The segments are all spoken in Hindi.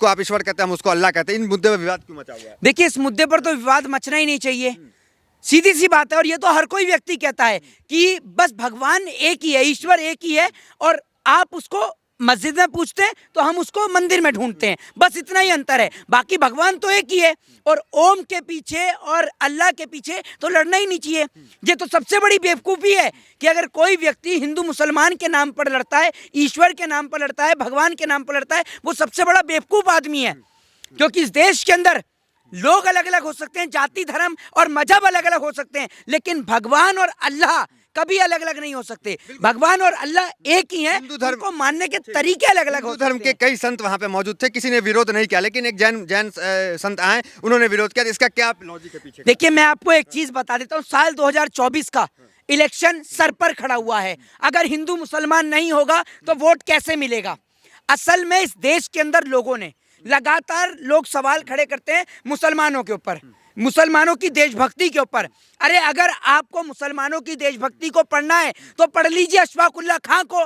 उसको आप ईश्वर कहते हैं, हम उसको अल्लाह कहते हैं, इन मुद्दे पर विवाद क्यों मचा हुआ है? देखिए, इस मुद्दे पर तो विवाद मचना ही नहीं चाहिए, सीधी सी बात है। और ये तो हर कोई व्यक्ति कहता है कि बस भगवान एक ही है, ईश्वर एक ही है, और आप उसको मस्जिद में पूछते हैं तो हम उसको मंदिर में ढूंढते हैं, बस इतना ही अंतर है। बाकी भगवान तो एक ही है, और ओम के पीछे और अल्लाह के पीछे तो लड़ना ही नहीं चाहिए। ये तो सबसे बड़ी बेवकूफ़ी है कि अगर कोई व्यक्ति हिंदू मुसलमान के नाम पर लड़ता है, ईश्वर के नाम पर लड़ता है, भगवान के नाम पर लड़ता है, वो सबसे बड़ा बेवकूफ़ आदमी है। क्योंकि इस देश के अंदर लोग अलग अलग हो सकते हैं, जाति धर्म और मजहब अलग अलग हो सकते हैं, लेकिन भगवान और अल्लाह कभी अलग अलग नहीं हो सकते। भगवान और अल्लाह एक ही हैं, हिंदू धर्म उनको मानने के तरीके अलग अलग हो हिंदू धर्म सकते हैं। के कई संत वहां पे मौजूद थे, किसी ने विरोध नहीं किया, लेकिन एक जैन संत आए, उन्होंने विरोध किया। इसका क्या लॉजिक है पीछे? देखिए, मैं आपको एक चीज बता देता हूँ, साल 2024 का इलेक्शन सर पर खड़ा हुआ है। अगर हिंदू मुसलमान नहीं होगा तो वोट कैसे मिलेगा? असल में इस देश के अंदर लोगों ने लगातार, लोग सवाल खड़े करते हैं मुसलमानों के ऊपर, मुसलमानों की देशभक्ति के ऊपर। अरे अगर आपको मुसलमानों की देशभक्ति को पढ़ना है तो पढ़ लीजिए अशफाक उल्लाह खां को,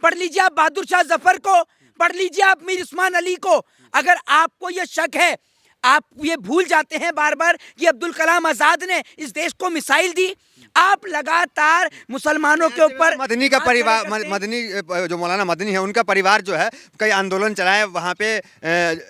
पढ़ लीजिए आप बहादुर शाह जफर को, पढ़ लीजिए आप मीर उस्मान अली को। अगर आपको यह शक है, आप ये भूल जाते हैं बार बार कि अब्दुल कलाम आजाद ने इस देश को मिसाइल दी। आप लगातार मुसलमानों के ऊपर, मदनी का परिवार, मदनी जो मौलाना मदनी है, उनका परिवार जो है कई आंदोलन चलाए वहाँ पे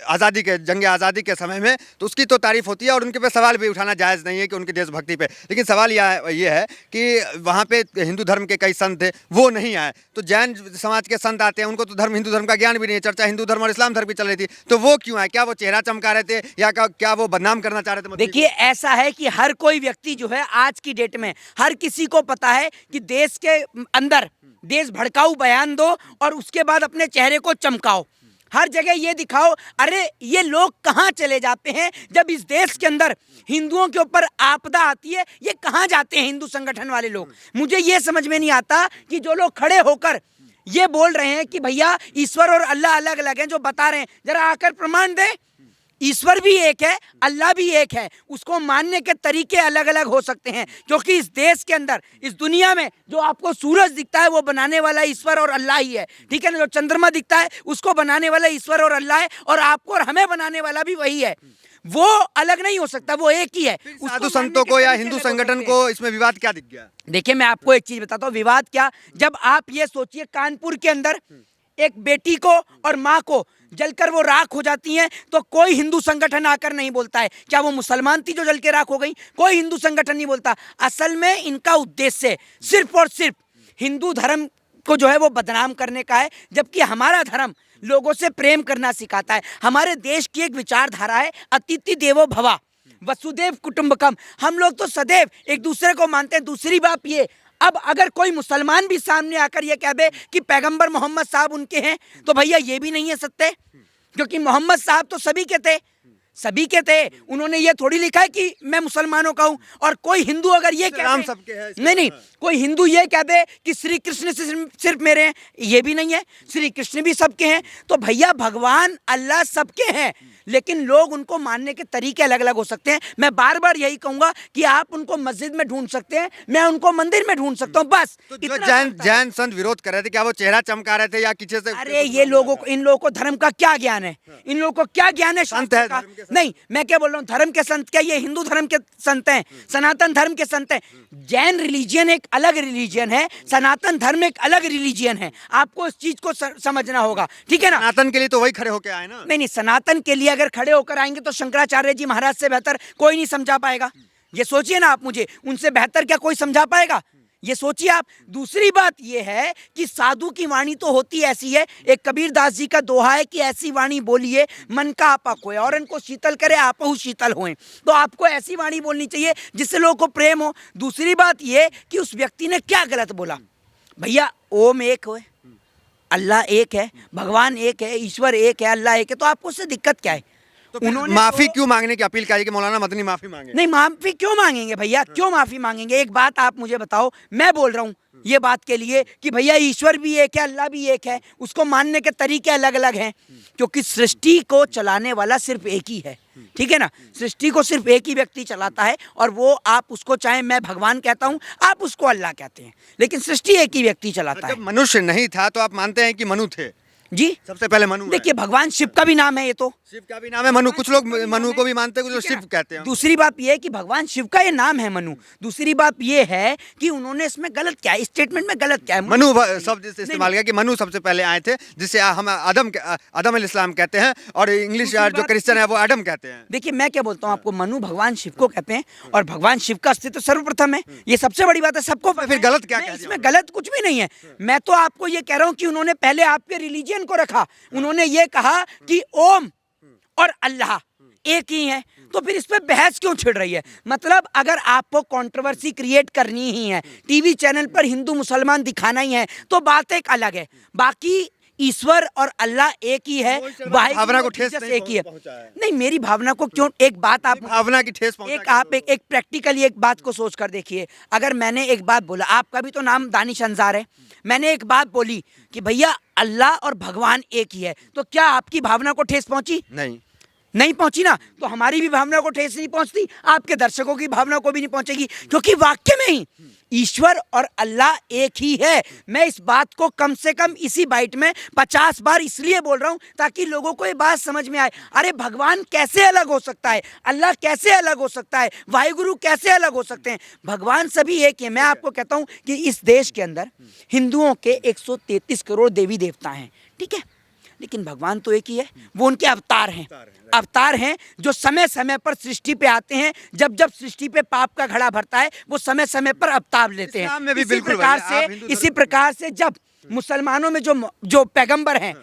आज़ादी के, जंग आज़ादी के समय में, तो उसकी तो तारीफ होती है और उनके पे सवाल भी उठाना जायज़ नहीं है कि उनकी देशभक्ति पे। लेकिन सवाल ये है कि वहाँ पे हिंदू धर्म के कई संत थे, वो नहीं आए, तो जैन समाज के संत आते हैं, उनको तो हिंदू धर्म का ज्ञान भी नहीं है, चर्चा हिंदू धर्म और इस्लाम धर्म की चल रही थी, तो वो क्यों आए? क्या वो चेहरा चमका रहे थे या क्या वो बदनाम करना चाह रहे थे? देखिए, ऐसा है कि हर कोई व्यक्ति जो है आज की डेट में, हर किसी को पता है कि देश के अंदर देश भड़काऊ बयान दो और उसके बाद अपने चेहरे को चमकाओ, हर जगह ये दिखाओ। अरे ये लोग कहाँ चले जाते हैं जब इस देश के अंदर हिंदुओं के ऊपर आपदा आती है? ये कहाँ जाते हैं हिंदू संगठन वाले लोग? मुझे ये समझ में नहीं आता कि जो लोग खड़े होकर ये बोल रहे हैं कि भैया ईश्वर और अल्लाह अलग अलग हैं, जो बता रहे हैं, जरा आकर प्रमाण दें। ईश्वर भी एक है, अल्लाह भी एक है, उसको मानने के तरीके अलग अलग हो सकते हैं। क्योंकि इस देश के अंदर, इस दुनिया में जो आपको सूरज दिखता है वो बनाने वाला ईश्वर और अल्लाह ही है, ठीक है ना? जो चंद्रमा दिखता है उसको बनाने वाला ईश्वर और अल्लाह है, और आपको और हमें बनाने वाला भी वही है। वो अलग नहीं हो सकता, वो एक ही है। साधु संतों को या हिंदू संगठन को इसमें विवाद क्या दिख गया? देखिए, मैं आपको एक चीज बताता हूँ, विवाद क्या, जब आप ये सोचिए कानपुर के अंदर एक बेटी को और माँ को जलकर वो राख हो जाती हैं, तो कोई हिंदू संगठन आकर नहीं बोलता है क्या वो मुसलमान थी जो जल के राख हो गई? कोई हिंदू संगठन नहीं बोलता। असल में इनका उद्देश्य सिर्फ और सिर्फ हिंदू धर्म को जो है वो बदनाम करने का है, जबकि हमारा धर्म लोगों से प्रेम करना सिखाता है। हमारे देश की एक विचारधारा है, अतिथि देवो भवा, वसुदेव कुटुंबकम। हम लोग तो सदैव एक दूसरे को मानते हैं। दूसरी बात ये, अब अगर कोई मुसलमान भी सामने आकर ये कह दे कि पैगंबर मोहम्मद साहब उनके हैं, तो भैया ये भी नहीं है सत्य, क्योंकि मोहम्मद साहब तो सभी के थे, सभी के थे। उन्होंने ये थोड़ी लिखा है कि मैं मुसलमानों का हूं। और कोई हिंदू अगर ये कह दे, नहीं, कोई हिंदू ये कह दे कि श्री कृष्ण सिर्फ मेरे हैं, ये भी नहीं है, श्री कृष्ण भी सबके हैं। तो भैया भगवान अल्लाह सबके हैं, लेकिन लोग उनको मानने के तरीके अलग अलग हो सकते हैं। मैं बार बार यही कहूंगा कि आप उनको मस्जिद में ढूंढ सकते हैं, मैं उनको मंदिर में ढूंढ सकता हूँ, बस। तो जो जैन संत विरोध कर रहे थे, क्या वो चेहरा चमका रहे थे या पीछे से? अरे ये लोगों को, इन लोगों को धर्म का क्या ज्ञान है? इन लोगों को क्या ज्ञान है संत है का? नहीं, मैं क्या बोल रहा हूँ, धर्म के संत क्या ये हिंदू धर्म के संत हैं, सनातन धर्म के संत हैं? जैन रिलीजियन एक अलग रिलीजियन है, सनातन धर्म एक अलग रिलीजियन है। आपको इस चीज को समझना होगा, ठीक है ना? सनातन के लिए तो वही खड़े होकर आए ना। नहीं, सनातन के लिए अगर खड़े होकर आएंगे तो शंकराचार्य जी महाराज से बेहतर कोई नहीं समझा पाएगा। ये सोचिए ना आप, मुझे उनसे बेहतर क्या कोई समझा पाएगा? ये सोचिए आप। दूसरी बात ये है कि साधु की वाणी तो होती ऐसी है, एक कबीरदास जी का दोहा है कि ऐसी वाणी बोलिए मन का आपा खोए और इनको शीतल करे आपहु शीतल होए। तो आपको ऐसी वाणी बोलनी चाहिए जिससे लोगों को प्रेम हो। दूसरी बात ये कि उस व्यक्ति ने क्या गलत बोला? भैया ओम एक हो, अल्लाह एक है, भगवान एक है, ईश्वर एक है, अल्लाह एक है, तो आपको उससे दिक्कत क्या है? तो उन्होंने माफी क्यों मांगने की अपील करी कि मौलाना मदनी माफी मांगे? नहीं, माफी क्यों मांगेंगे भैया, क्यों माफी मांगेंगे? एक बात आप मुझे बताओ, मैं बोल रहा हूँ ये बात के लिए कि भैया ईश्वर भी एक है, अल्लाह भी एक है, उसको मानने के तरीके अलग अलग हैं, क्योंकि सृष्टि को चलाने वाला सिर्फ एक ही है, ठीक है ना? सृष्टि को सिर्फ एक ही व्यक्ति चलाता है, और वो आप उसको, चाहे मैं भगवान कहता हूँ, आप उसको अल्लाह कहते हैं, लेकिन सृष्टि एक ही व्यक्ति चलाता है। जब मनुष्य नहीं था तो आप मानते हैं कि मनु थे? जी सबसे पहले मनु है। देखिए भगवान शिव का भी नाम है ये तो। शिव का भी नाम है मनु, कुछ लोग मनु को भी मानते हैं, कुछ लोग शिव कहते हैं। दूसरी बात ये है कि भगवान शिव का ये नाम है मनु। दूसरी बात ये है कि उन्होंने इसमें गलत क्या है, स्टेटमेंट में गलत क्या है। मनु शब्द इस्तेमाल किया कि मनु सबसे पहले आए थे, जिसे हम आदम इस्लाम कहते हैं, और इंग्लिश जो क्रिश्चियन है वो आदम कहते हैं। देखिए मैं क्या बोलता हूँ आपको, मनु भगवान शिव को कहते हैं और भगवान शिव का अस्तित्व सर्वप्रथम है, ये सबसे बड़ी बात है, सबको फिर गलत क्या कह दिया? इसमें गलत कुछ भी नहीं है। मैं तो आपको ये कह रहा हूँ कि उन्होंने पहले आपके रिलीजियन को रखा, उन्होंने ये कहा कि ओम और अल्लाह एक ही है, तो फिर इस पे बहस क्यों छिड़ रही है? मतलब अगर आपको कंट्रोवर्सी क्रिएट करनी ही है, टीवी चैनल पर हिंदू मुसलमान दिखाना ही है, तो बात एक अलग है। बाकी ईश्वर और अल्लाह एक ही है, भावना को ठेस नहीं एक ही है। पहुंचा है। नहीं, मेरी भावना को क्यों, एक बात आप भावना की ठेस पहुंचा एक आप एक प्रैक्टिकली एक बात को सोच कर देखिए। अगर मैंने एक बात बोला, आपका भी तो नाम दानिश अंजार है, मैंने एक बात बोली कि भैया अल्लाह और भगवान एक ही है, तो क्या आपकी भावना को ठेस पहुंची? नहीं पहुंची ना, तो हमारी भी भावना को ठेस नहीं पहुंचती, आपके दर्शकों की भावना को भी नहीं पहुंचेगी, क्योंकि वाक्य में ही ईश्वर और अल्लाह एक ही है। मैं इस बात को कम से कम इसी बाइट में 50 बार इसलिए बोल रहा हूं ताकि लोगों को ये बात समझ में आए। अरे भगवान कैसे अलग हो सकता है, अल्लाह कैसे अलग हो सकता है, वाहिगुरु कैसे अलग हो सकते हैं? भगवान सभी एक ही है। मैं आपको कहता हूं कि इस देश के अंदर हिंदुओं के 133 करोड़ देवी देवता हैं, ठीक है, लेकिन भगवान तो एक ही है। वो उनके अवतार हैं, अवतार हैं जो समय समय पर सृष्टि पे आते हैं। जब जब सृष्टि पे पाप का घड़ा भरता है, वो समय समय पर अवतार लेते हैं। इसी प्रकार से जब मुसलमानों में जो पैगंबर हैं,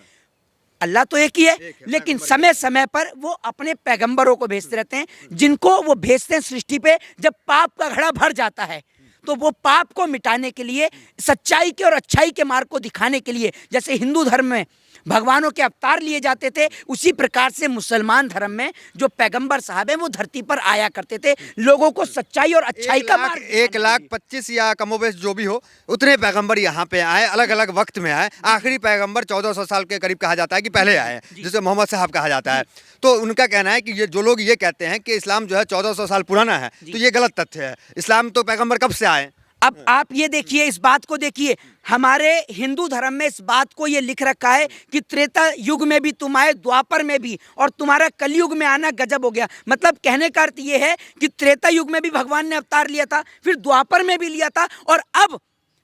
अल्लाह तो एक ही है, लेकिन समय समय पर वो अपने पैगंबरों को भेजते रहते हैं, जिनको वो भेजते हैं सृष्टि पे। जब पाप का घड़ा भर जाता है, तो वो पाप को मिटाने के लिए, सच्चाई के और अच्छाई के मार्ग को दिखाने के लिए, जैसे हिंदू धर्म में भगवानों के अवतार लिए जाते थे, उसी प्रकार से मुसलमान धर्म में जो पैगंबर साहब हैं वो धरती पर आया करते थे, लोगों को सच्चाई और अच्छाई का मार्ग। 1,25,000 या कमोबेश जो भी हो, उतने पैगंबर यहाँ पे आए, अलग अलग वक्त में आए। आखिरी पैगंबर 1400 साल के करीब कहा जाता है कि पहले आए, जिसे मोहम्मद साहब कहा जाता है। तो उनका कहना है कि ये जो लोग ये कहते हैं कि इस्लाम जो है 1400 साल पुराना है, तो ये गलत तथ्य है। इस्लाम तो पैगंबर कब से आए? अब आप ये देखिए, इस बात को देखिए, हमारे हिंदू धर्म में इस बात को ये लिख रखा है कि त्रेता युग में भी तुम आए, द्वापर में भी, और तुम्हारा कलयुग में आना गजब हो गया। मतलब कहने का अर्थ ये है कि त्रेता युग में भी भगवान ने अवतार लिया था, फिर द्वापर में भी लिया था, और अब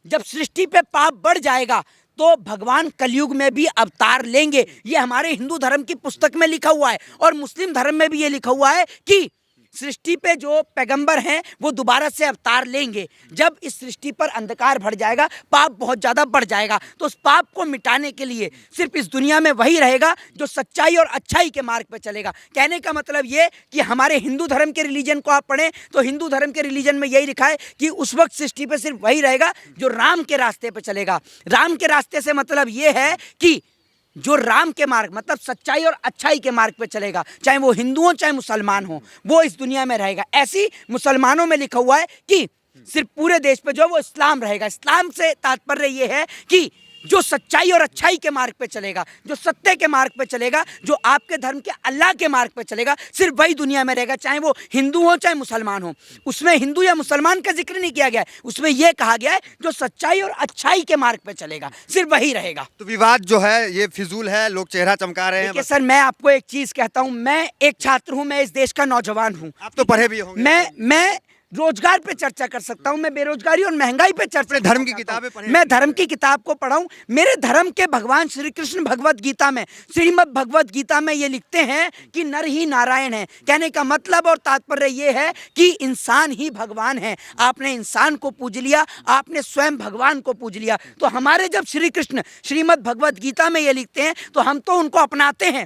जब सृष्टि पे पाप बढ़ जाएगा तो भगवान कलयुग में भी अवतार लेंगे। ये हमारे हिंदू धर्म की पुस्तक में लिखा हुआ है, और मुस्लिम धर्म में भी ये लिखा हुआ है कि सृष्टि पे जो पैगंबर हैं वो दोबारा से अवतार लेंगे। जब इस सृष्टि पर अंधकार भर जाएगा, पाप बहुत ज़्यादा बढ़ जाएगा, तो उस पाप को मिटाने के लिए सिर्फ इस दुनिया में वही रहेगा जो सच्चाई और अच्छाई के मार्ग पर चलेगा। कहने का मतलब ये कि हमारे हिंदू धर्म के रिलीजन को आप पढ़ें तो हिंदू धर्म के रिलीजन में यही लिखा है कि उस वक्त सृष्टि पर सिर्फ वही रहेगा जो राम के रास्ते पर चलेगा। राम के रास्ते से मतलब ये है कि जो राम के मार्ग, मतलब सच्चाई और अच्छाई के मार्ग पे चलेगा, चाहे वो हिंदू हो चाहे मुसलमान हो, वो इस दुनिया में रहेगा। ऐसी मुसलमानों में लिखा हुआ है कि सिर्फ पूरे देश पे जो वो इस्लाम रहेगा। इस्लाम से तात्पर्य ये है कि जो सच्चाई और अच्छाई के मार्ग पे चलेगा, जो सत्य के मार्ग पे चलेगा, जो आपके धर्म के अल्लाह के मार्ग पे चलेगा, सिर्फ वही दुनिया में रहेगा, चाहे वो हिंदू हो चाहे मुसलमान हो। उसमें हिंदू या मुसलमान का जिक्र नहीं किया गया है, उसमें यह कहा गया है जो सच्चाई और अच्छाई के मार्ग पे चलेगा, सिर्फ वही रहेगा। तो विवाद जो है ये फिजूल है, लोग चेहरा चमका रहे हैं। देखिए सर, मैं आपको एक चीज कहता हूं, मैं एक छात्र हूं, मैं इस देश का नौजवान हूं। आप तो पढ़े भी होंगे। मैं रोजगार पे चर्चा कर सकता हूं, मैं बेरोजगारी और महंगाई पे चर्चा। धर्म की किताबें पढ़ें। मैं धर्म की किताब को पढ़ा हूं। मेरे धर्म के भगवान श्री कृष्ण भगवत गीता में, श्रीमद् भगवत गीता में ये लिखते हैं कि नर ही नारायण है। कहने का मतलब और तात्पर्य ये है कि इंसान ही भगवान है। आपने इंसान को पूज लिया, आपने स्वयं भगवान को पूज लिया। तो हमारे जब श्री कृष्ण श्रीमद् भगवत गीता में ये लिखते हैं तो हम तो उनको अपनाते हैं।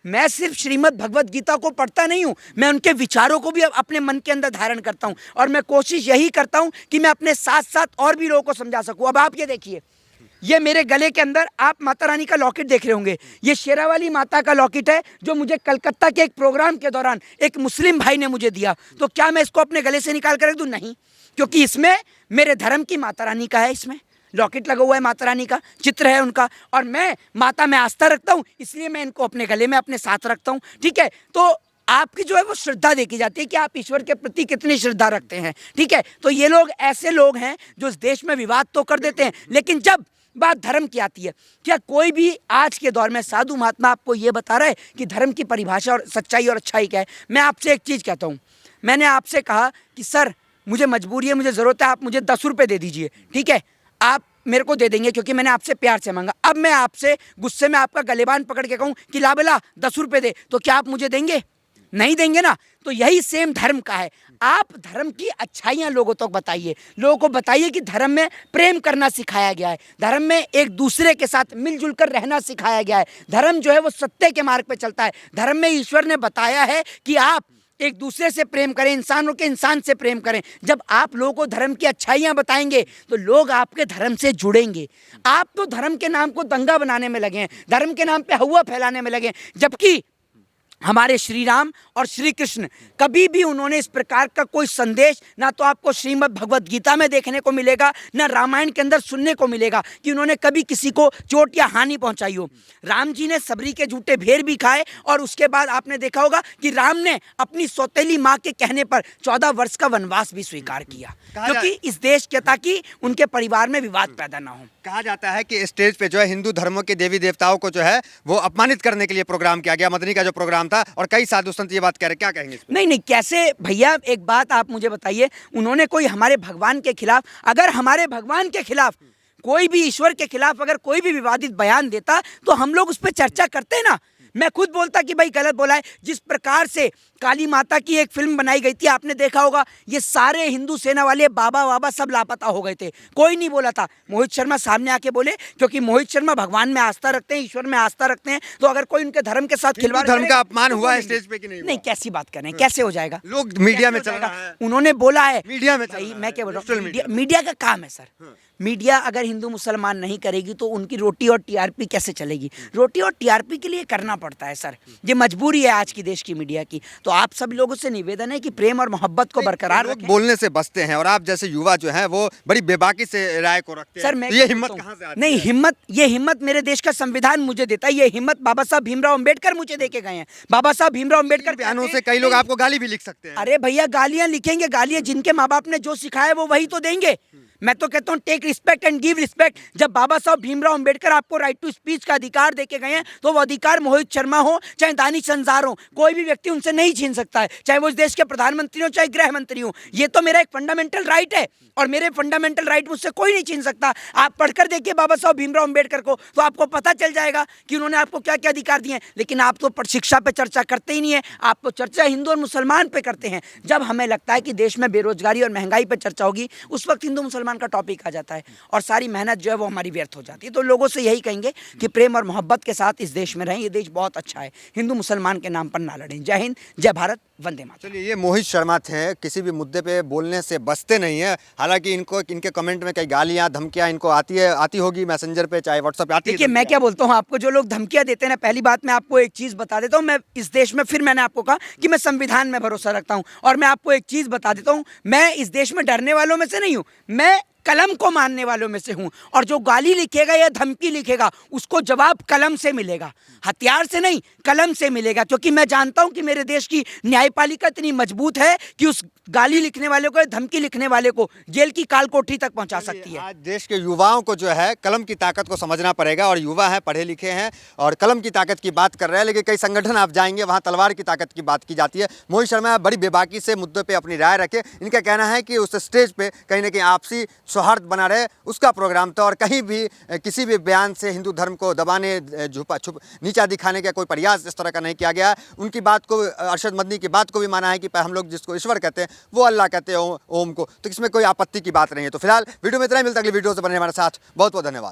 मैं सिर्फ श्रीमद् भगवत गीता को पढ़ता नहीं हूँ, मैं उनके विचारों को भी अपने मन के अंदर धारण करता हूँ, और मैं कोशिश यही करता हूँ कि मैं अपने साथ साथ और भी लोगों को समझा सकूँ। अब आप ये देखिए, ये मेरे गले के अंदर आप माता रानी का लॉकेट देख रहे होंगे, ये शेरावाली माता का लॉकेट है जो मुझे कलकत्ता के एक प्रोग्राम के दौरान एक मुस्लिम भाई ने मुझे दिया। तो क्या मैं इसको अपने गले से निकाल कर रख दूँ? नहीं, क्योंकि इसमें मेरे धर्म की माता रानी का है, इसमें लॉकेट लगा हुआ है, माता रानी का चित्र है उनका, और मैं माता में आस्था रखता हूँ, इसलिए मैं इनको अपने गले में अपने साथ रखता हूँ। ठीक है, तो आपकी जो है वो श्रद्धा देखी जाती है कि आप ईश्वर के प्रति कितनी श्रद्धा रखते हैं। ठीक है, तो ये लोग ऐसे लोग हैं जो इस देश में विवाद तो कर देते हैं, लेकिन जब बात धर्म की आती है, क्या कोई भी आज के दौर में साधु महात्मा आपको ये बता रहा है कि धर्म की परिभाषा और सच्चाई और अच्छाई क्या है? मैं आपसे एक चीज़ कहता हूँ, मैंने आपसे कहा कि सर मुझे मजबूरी है, मुझे ज़रूरत है, आप मुझे 10 रुपये दे दीजिए, ठीक है, आप मेरे को दे देंगे क्योंकि मैंने आपसे प्यार से मांगा। अब मैं आपसे गुस्से में आपका गलेबान पकड़ के कहूँ कि ला बेला 10 रुपये दे, तो क्या आप मुझे देंगे? नहीं देंगे ना। तो यही सेम धर्म का है। आप धर्म की अच्छाइयाँ लोगों तक बताइए, लोगों को बताइए कि धर्म में प्रेम करना सिखाया गया है, धर्म में एक दूसरे के साथ मिलजुल कर रहना सिखाया गया है, धर्म जो है वो सत्य के मार्ग पे चलता है। धर्म में ईश्वर ने बताया है कि आप एक दूसरे से प्रेम करें, इंसानों के इंसान से प्रेम करें। जब आप लोगों को धर्म की अच्छाइयाँ बताएंगे तो लोग आपके धर्म से जुड़ेंगे। आप तो धर्म के नाम को दंगा बनाने में लगे हैं, धर्म के नाम पे हवा फैलाने में लगे हैं, जबकि हमारे श्री राम और श्री कृष्ण कभी भी उन्होंने इस प्रकार का कोई संदेश ना तो आपको श्रीमद् भगवत गीता में देखने को मिलेगा, ना रामायण के अंदर सुनने को मिलेगा कि उन्होंने कभी किसी को चोट या हानि पहुंचाई हो। राम जी ने सबरी के झूठे भेर भी खाए और उसके बाद आपने देखा होगा कि राम ने अपनी सौतेली माँ के कहने पर 14 वर्ष का वनवास भी स्वीकार किया, क्योंकि इस देश के ताकि उनके परिवार में विवाद पैदा ना हो। कहा जाता है कि स्टेज पे जो है हिंदू धर्मों के देवी देवताओं को जो है वो अपमानित करने के लिए प्रोग्राम किया गया, मदनी का जो प्रोग्राम था, और कई साधु संत ये बात कह रहे, क्या कहेंगे इस पे? नहीं, कैसे भैया, एक बात आप मुझे बताइए, उन्होंने कोई हमारे भगवान के खिलाफ, अगर हमारे भगवान के खिलाफ कोई भी, ईश्वर के खिलाफ अगर कोई भी विवादित बयान देता तो हम लोग उस पर चर्चा करते ना। मैं खुद बोलता कि भाई गलत बोला है। जिस प्रकार से काली माता की एक फिल्म बनाई गई थी, आपने देखा होगा, ये सारे हिंदू सेना वाले बाबा सब लापता हो गए थे, कोई नहीं बोला था। मोहित शर्मा सामने आके बोले, क्योंकि मोहित शर्मा भगवान में आस्था रखते हैं, ईश्वर में आस्था रखते हैं, तो अगर कोई उनके धर्म के साथ खिलवाड़, धर्म का अपमान हुआ है स्टेज पे कि नहीं? नहीं, कैसी बात कर रहे हैं, कैसे हो जाएगा? लोग मीडिया में चल रहा है, उन्होंने बोला है मीडिया में, मैं क्या बोल रहा हूँ, मीडिया का काम है सर। मीडिया अगर हिंदू मुसलमान नहीं करेगी तो उनकी रोटी और टीआरपी कैसे चलेगी? रोटी और टीआरपी के लिए करना पड़ता है सर, ये मजबूरी है आज की देश की मीडिया की। तो आप सब लोगों से निवेदन है कि प्रेम और मोहब्बत को बरकरार रखें। बोलने से बचते हैं और आप जैसे युवा जो है वो बड़ी बेबाकी से राय को रखते हैं। सर मैं ये हिम्मत कहाँ से आती है? नहीं, ये हिम्मत मेरे देश का संविधान मुझे देता है। ये हिम्मत बाबा साहब भीमराव अंबेडकर मुझे देके गए हैं। बाबा साहब भीमराव अंबेडकर बयानों से कई लोग आपको गाली भी लिख सकते हैं। अरे भैया, गालियां लिखेंगे, गालियां जिनके माँ बाप ने जो सिखाया वो वही तो देंगे। मैं तो कहता हूँ take respect and give respect. जब बाबा साहब भीमराव अंबेडकर आपको राइट टू स्पीच का अधिकार देके गए हैं तो वो अधिकार मोहित शर्मा हो चाहे दानिश संजार हो, कोई भी व्यक्ति उनसे नहीं छीन सकता है, चाहे वो इस देश के प्रधानमंत्री हो चाहे गृह मंत्री हो। ये तो मेरा एक फंडामेंटल राइट है और मेरे फंडामेंटल राइट मुझसे कोई नहीं छीन सकता। आप पढ़कर देखिए बाबा साहब भीमराव अंबेडकर को तो आपको पता चल जाएगा कि उन्होंने आपको क्या क्या अधिकार दिए हैं। लेकिन आप तो शिक्षा पे चर्चा करते ही नहीं है, आप तो चर्चा हिंदू और मुसलमान पे करते हैं। जब हमें लगता है कि देश में बेरोजगारी और महंगाई पे चर्चा होगी, उस वक्त हिंदू मुसलमान का टॉपिक आ जाता है और सारी मेहनत जो है वो हमारी व्यर्थ हो जाती है। तो लोगों से यही कहेंगे कि प्रेम और मोहब्बत के साथ इस देश में रहें। ये देश बहुत अच्छा है, हिंदू मुसलमान के नाम पर ना लड़ें। जय हिंद, जय भारत, वंदे मातरम। चलिए, ये मोहित शर्मा थे, किसी भी मुद्दे पे बोलने से बचते नहीं है। हालांकि इनके कमेंट में कई गालियां धमकियां इनको आती होगी मैसेंजर पे चाहे व्हाट्सएप पे आती है। देखिए, मैं क्या बोलता हूँ आपको, जो लोग धमकियां देते हैं ना, पहली बात मैं आपको एक चीज बता देता हूँ। मैं इस देश में, फिर मैंने आपको कहा कि मैं संविधान में भरोसा रखता हूँ, और मैं आपको एक चीज बता देता हूँ, मैं इस देश में डरने वालों में से नहीं हूँ, मैं कलम को मानने वालों में से हूं। और जो गाली लिखेगा या धमकी लिखेगा उसको जवाब कलम से मिलेगा, हथियार से नहीं, कलम से मिलेगा। क्योंकि मैं जानता हूं कि मेरे देश की न्यायपालिका इतनी मजबूत है कि उस गाली लिखने वाले को, धमकी लिखने वाले को जेल की काल कोठरी तक पहुंचा सकती है। आज देश के युवाओं को जो है कलम की ताकत को समझना पड़ेगा, और युवा है, पढ़े लिखे हैं और कलम की ताकत की बात कर रहे हैं। लेकिन कई संगठन आप जाएंगे वहां तलवार की ताकत की बात की जाती है। मोहित शर्मा बड़ी बेबाकी से मुद्दों पर अपनी राय रखे। इनका कहना है कि उस स्टेज पे कहीं ना कहीं आपसी सौहार्द बना रहे, उसका प्रोग्राम था, और कहीं भी किसी भी बयान से हिंदू धर्म को दबाने, नीचा दिखाने का कोई प्रयास इस तरह का नहीं किया गया। उनकी बात को, अरशद मदनी की बात को भी माना है कि हम लोग जिसको ईश्वर कहते हैं वो अल्लाह कहते हैं, ओम को, तो इसमें कोई आपत्ति की बात नहीं है। तो फिलहाल वीडियो में इतना ही, मिलता है अगली वीडियो से। बने हमारे साथ, बहुत बहुत धन्यवाद।